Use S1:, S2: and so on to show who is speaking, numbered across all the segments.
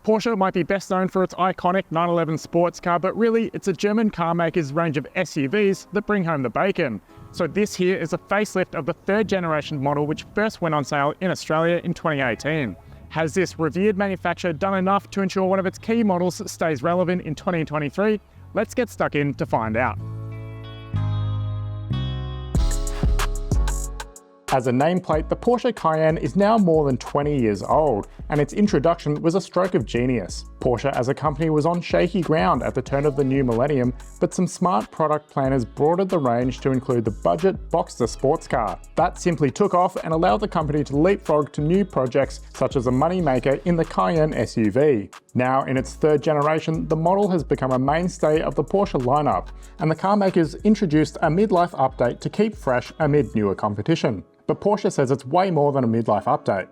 S1: Porsche might be best known for its iconic 911 sports car, but really it's a German car maker's range of SUVs that bring home the bacon. So this here is a facelift of the third generation model which first went on sale in Australia in 2018. Has this revered manufacturer done enough to ensure one of its key models stays relevant in 2023? Let's get stuck in to find out. As a nameplate, the Porsche Cayenne is now more than 20 years old, and its introduction was a stroke of genius. Porsche as a company was on shaky ground at the turn of the new millennium, but some smart product planners broadened the range to include the budget Boxster sports car. That simply took off and allowed the company to leapfrog to new projects such as a moneymaker in the Cayenne SUV. Now in its third generation, the model has become a mainstay of the Porsche lineup, and the car makers introduced a midlife update to keep fresh amid newer competition. But Porsche says it's way more than a midlife update.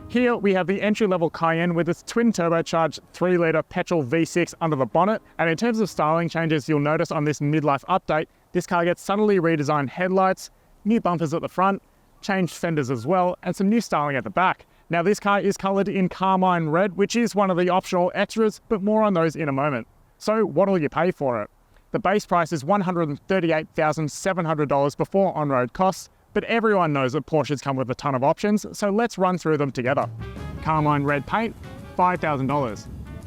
S1: Here we have the entry-level Cayenne with its twin-turbocharged 3-litre petrol V6 under the bonnet, and in terms of styling changes you'll notice on this midlife update, this car gets subtly redesigned headlights, new bumpers at the front, changed fenders as well, and some new styling at the back. Now this car is coloured in carmine red, which is one of the optional extras, but more on those in a moment. So what'll you pay for it? The base price is $138,700 before on-road costs, but everyone knows that Porsches come with a ton of options, so let's run through them together. Carmine red paint, $5,000.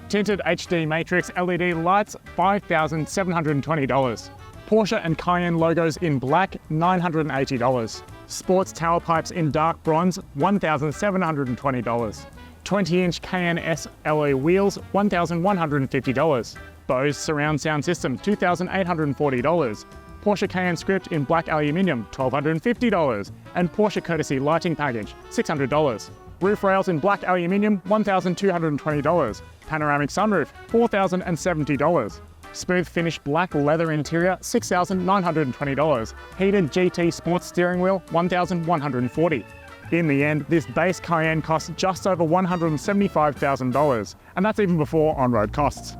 S1: Tinted HD Matrix LED lights, $5,720. Porsche and Cayenne logos in black, $980. Sports tower pipes in dark bronze, $1,720. 20-inch Cayenne S alloy wheels, $1,150. Bose surround sound system, $2,840. Porsche Cayenne script in black aluminium, $1,250, and Porsche courtesy lighting package, $600. Roof rails in black aluminium, $1,220. Panoramic sunroof, $4,070. Smooth finish black leather interior, $6,920. Heated GT sports steering wheel, $1,140. In the end, this base Cayenne costs just over $175,000, and that's even before on-road costs.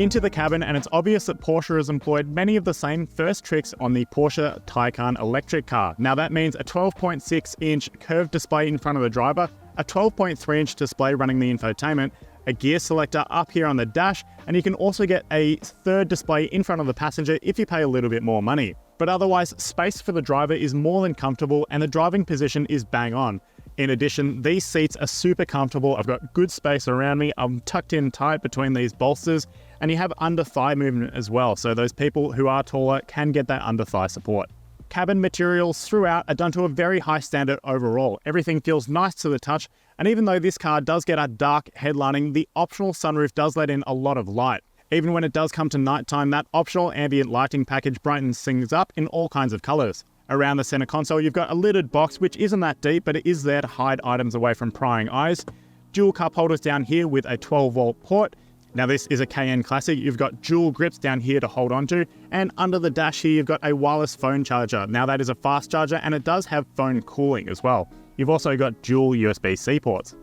S1: Into the cabin, and it's obvious that Porsche has employed many of the same first tricks on the Porsche Taycan electric car. Now that means a 12.6-inch curved display in front of the driver, a 12.3-inch display running the infotainment, a gear selector up here on the dash, and you can also get a third display in front of the passenger if you pay a little bit more money. But otherwise, space for the driver is more than comfortable and the driving position is bang on. In addition, these seats are super comfortable. I've got good space around me. I'm tucked in tight between these bolsters, and you have under thigh movement as well. So those people who are taller can get that under thigh support. Cabin materials throughout are done to a very high standard overall. Everything feels nice to the touch. And even though this car does get a dark headlining, the optional sunroof does let in a lot of light. Even when it does come to nighttime, that optional ambient lighting package brightens things up in all kinds of colors. Around the center console, you've got a lidded box, which isn't that deep, but it is there to hide items away from prying eyes. Dual cup holders down here with a 12-volt port. Now this is a Cayenne Classic. You've got dual grips down here to hold onto, and under the dash here, you've got a wireless phone charger. Now that is a fast charger, and it does have phone cooling as well. You've also got dual USB-C ports.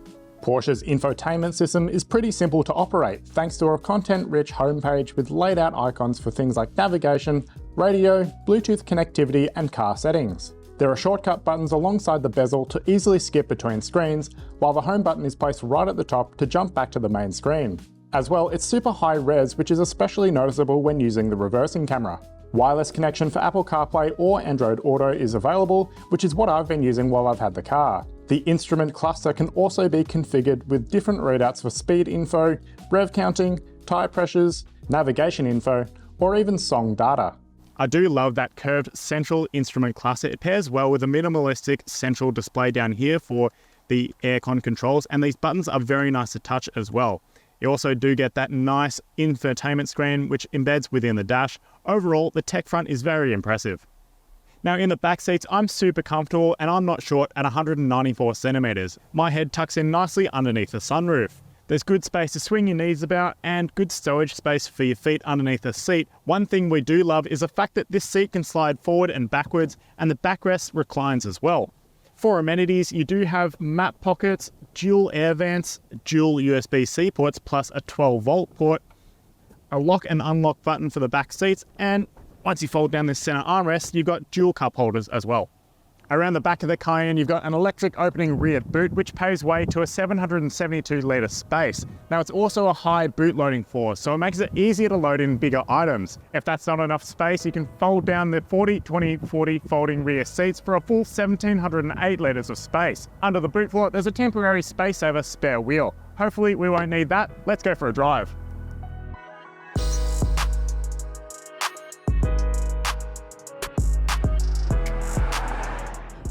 S1: Porsche's infotainment system is pretty simple to operate, thanks to a content-rich homepage with laid out icons for things like navigation, radio, Bluetooth connectivity, and car settings. There are shortcut buttons alongside the bezel to easily skip between screens, while the home button is placed right at the top to jump back to the main screen. As well, it's super high res, which is especially noticeable when using the reversing camera. Wireless connection for Apple CarPlay or Android Auto is available, which is what I've been using while I've had the car. The instrument cluster can also be configured with different readouts for speed info, rev counting, tyre pressures, navigation info, or even song data. I do love that curved central instrument cluster. It pairs well with a minimalistic central display down here for the aircon controls, and these buttons are very nice to touch as well. You also do get that nice infotainment screen which embeds within the dash. Overall, the tech front is very impressive. Now in the back seats, I'm super comfortable and I'm not short at 194 centimeters. My head tucks in nicely underneath the sunroof. There's good space to swing your knees about and good stowage space for your feet underneath the seat. One thing we do love is the fact that this seat can slide forward and backwards, and the backrest reclines as well. For amenities, you do have map pockets, dual air vents, dual USB-C ports plus a 12-volt port, a lock and unlock button for the back seats, and once you fold down this center armrest, you've got dual cup holders as well. Around the back of the Cayenne, you've got an electric opening rear boot, which paves way to a 772 litre space. Now, it's also a high boot loading force, so it makes it easier to load in bigger items. If that's not enough space, you can fold down the 40-20-40 folding rear seats for a full 1708 litres of space. Under the boot floor, there's a temporary space saver spare wheel. Hopefully we won't need that. Let's go for a drive.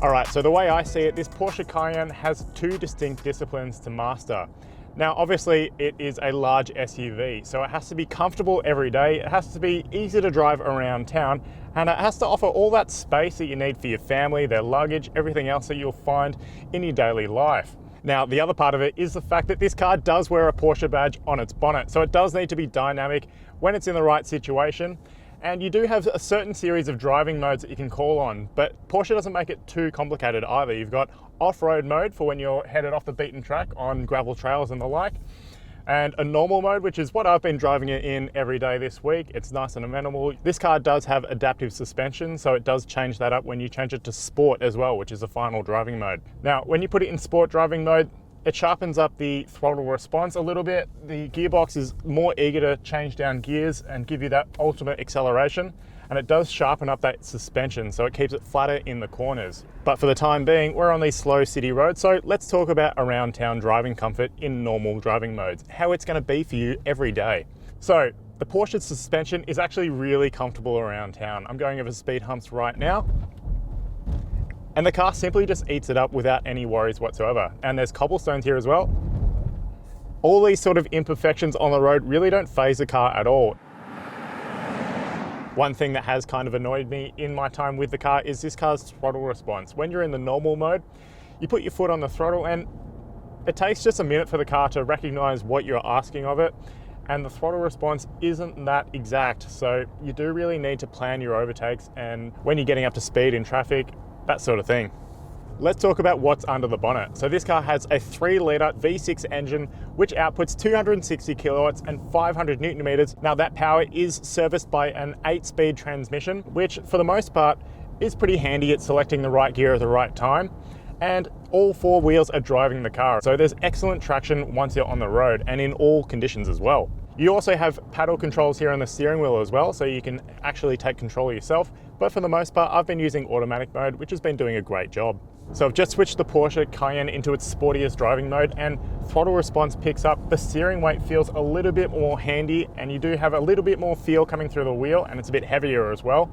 S1: All right, so the way I see it, this Porsche Cayenne has two distinct disciplines to master. Now, obviously it is a large SUV, so it has to be comfortable every day, it has to be easy to drive around town, and it has to offer all that space that you need for your family, their luggage, everything else that you'll find in your daily life. Now, the other part of it is the fact that this car does wear a Porsche badge on its bonnet, so it does need to be dynamic when it's in the right situation. And you do have a certain series of driving modes that you can call on, but Porsche doesn't make it too complicated either. You've got off-road mode for when you're headed off the beaten track on gravel trails and the like, and a normal mode, which is what I've been driving it in every day this week. It's nice and amenable. This car does have adaptive suspension, so it does change that up when you change it to sport as well, which is the final driving mode. Now, when you put it in sport driving mode, it sharpens up the throttle response a little bit. The gearbox is more eager to change down gears and give you that ultimate acceleration. And it does sharpen up that suspension, so it keeps it flatter in the corners. But for the time being, we're on these slow city roads, so let's talk about around town driving comfort in normal driving modes, how it's gonna be for you every day. So the Porsche suspension is actually really comfortable around town. I'm going over speed humps right now, and the car simply just eats it up without any worries whatsoever. And there's cobblestones here as well. All these sort of imperfections on the road really don't faze the car at all. One thing that has kind of annoyed me in my time with the car is this car's throttle response. When you're in the normal mode, you put your foot on the throttle and it takes just a minute for the car to recognize what you're asking of it. And the throttle response isn't that exact. So you do really need to plan your overtakes and when you're getting up to speed in traffic, that sort of thing. Let's talk about what's under the bonnet. So this car has a 3-litre V6 engine, which outputs 260 kilowatts and 500 Newton meters. Now that power is serviced by an 8-speed transmission, which for the most part is pretty handy at selecting the right gear at the right time. And all 4 wheels are driving the car. So there's excellent traction once you're on the road and in all conditions as well. You also have paddle controls here on the steering wheel as well, so you can actually take control yourself. But for the most part, I've been using automatic mode, which has been doing a great job. So I've just switched the Porsche Cayenne into its sportiest driving mode and throttle response picks up. The steering weight feels a little bit more handy and you do have a little bit more feel coming through the wheel and it's a bit heavier as well.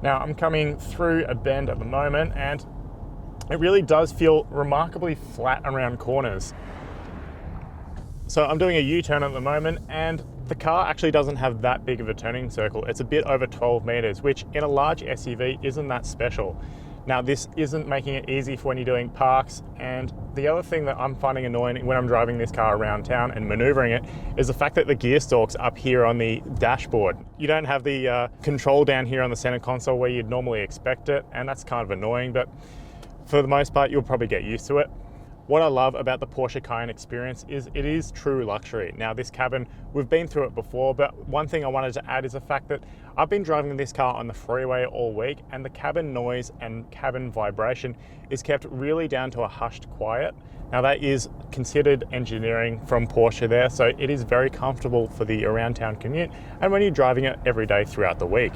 S1: Now I'm coming through a bend at the moment and it really does feel remarkably flat around corners. So I'm doing a U-turn at the moment and the car actually doesn't have that big of a turning circle. It's a bit over 12 meters, which in a large SUV isn't that special. Now this isn't making it easy for when you're doing parks, and the other thing that I'm finding annoying when I'm driving this car around town and maneuvering it is the fact that the gear stalk's up here on the dashboard. You don't have the control down here on the center console where you'd normally expect it, and that's kind of annoying, but for the most part you'll probably get used to it. What I love about the Porsche Cayenne experience is it is true luxury. Now this cabin, we've been through it before, but one thing I wanted to add is the fact that I've been driving this car on the freeway all week and the cabin noise and cabin vibration is kept really down to a hushed quiet. Now that is considered engineering from Porsche there, so it is very comfortable for the around town commute and when you're driving it every day throughout the week.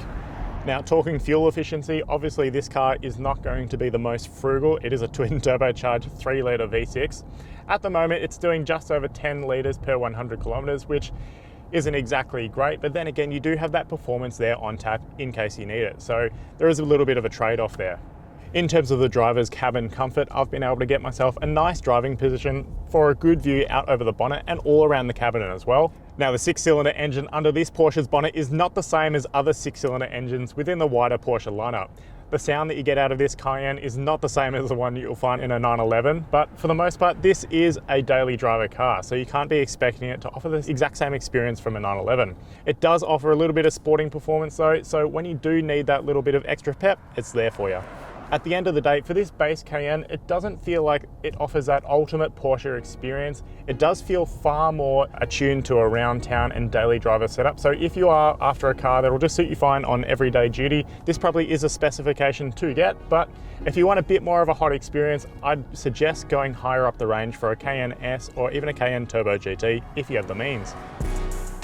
S1: Now, talking fuel efficiency, obviously this car is not going to be the most frugal. It is a twin turbocharged 3-litre V6. At the moment, it's doing just over 10 litres per 100 kilometres, which isn't exactly great, but then again, you do have that performance there on tap in case you need it. So there is a little bit of a trade-off there. In terms of the driver's cabin comfort, I've been able to get myself a nice driving position for a good view out over the bonnet and all around the cabinet as well. Now the 6-cylinder engine under this Porsche's bonnet is not the same as other 6-cylinder engines within the wider Porsche lineup. The sound that you get out of this Cayenne is not the same as the one you'll find in a 911, but for the most part, this is a daily driver car, so you can't be expecting it to offer the exact same experience from a 911. It does offer a little bit of sporting performance though, so when you do need that little bit of extra pep, it's there for you. At the end of the day, for this base Cayenne, it doesn't feel like it offers that ultimate Porsche experience. It does feel far more attuned to a around town and daily driver setup. So if you are after a car that'll just suit you fine on everyday duty, this probably is a specification to get. But if you want a bit more of a hot experience, I'd suggest going higher up the range for a Cayenne S or even a Cayenne Turbo GT if you have the means.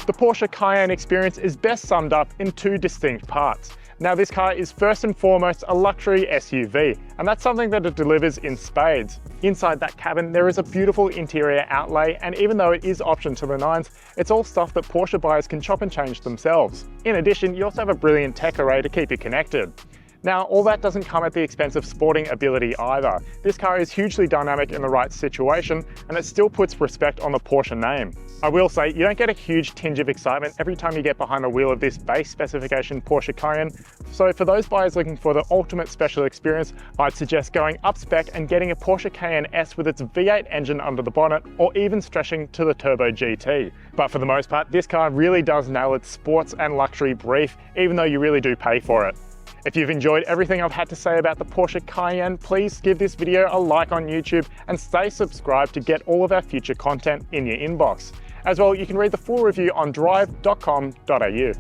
S1: The Porsche Cayenne experience is best summed up in two distinct parts. Now, this car is first and foremost a luxury SUV, and that's something that it delivers in spades. Inside that cabin, there is a beautiful interior outlay, and even though it is optioned to the nines, it's all stuff that Porsche buyers can chop and change themselves. In addition, you also have a brilliant tech array to keep you connected. Now, all that doesn't come at the expense of sporting ability either. This car is hugely dynamic in the right situation, and it still puts respect on the Porsche name. I will say, you don't get a huge tinge of excitement every time you get behind the wheel of this base specification Porsche Cayenne. So for those buyers looking for the ultimate special experience, I'd suggest going up spec and getting a Porsche Cayenne S with its V8 engine under the bonnet, or even stretching to the Turbo GT. But for the most part, this car really does nail its sports and luxury brief, even though you really do pay for it. If you've enjoyed everything I've had to say about the Porsche Cayenne, please give this video a like on YouTube and stay subscribed to get all of our future content in your inbox. As well, you can read the full review on drive.com.au.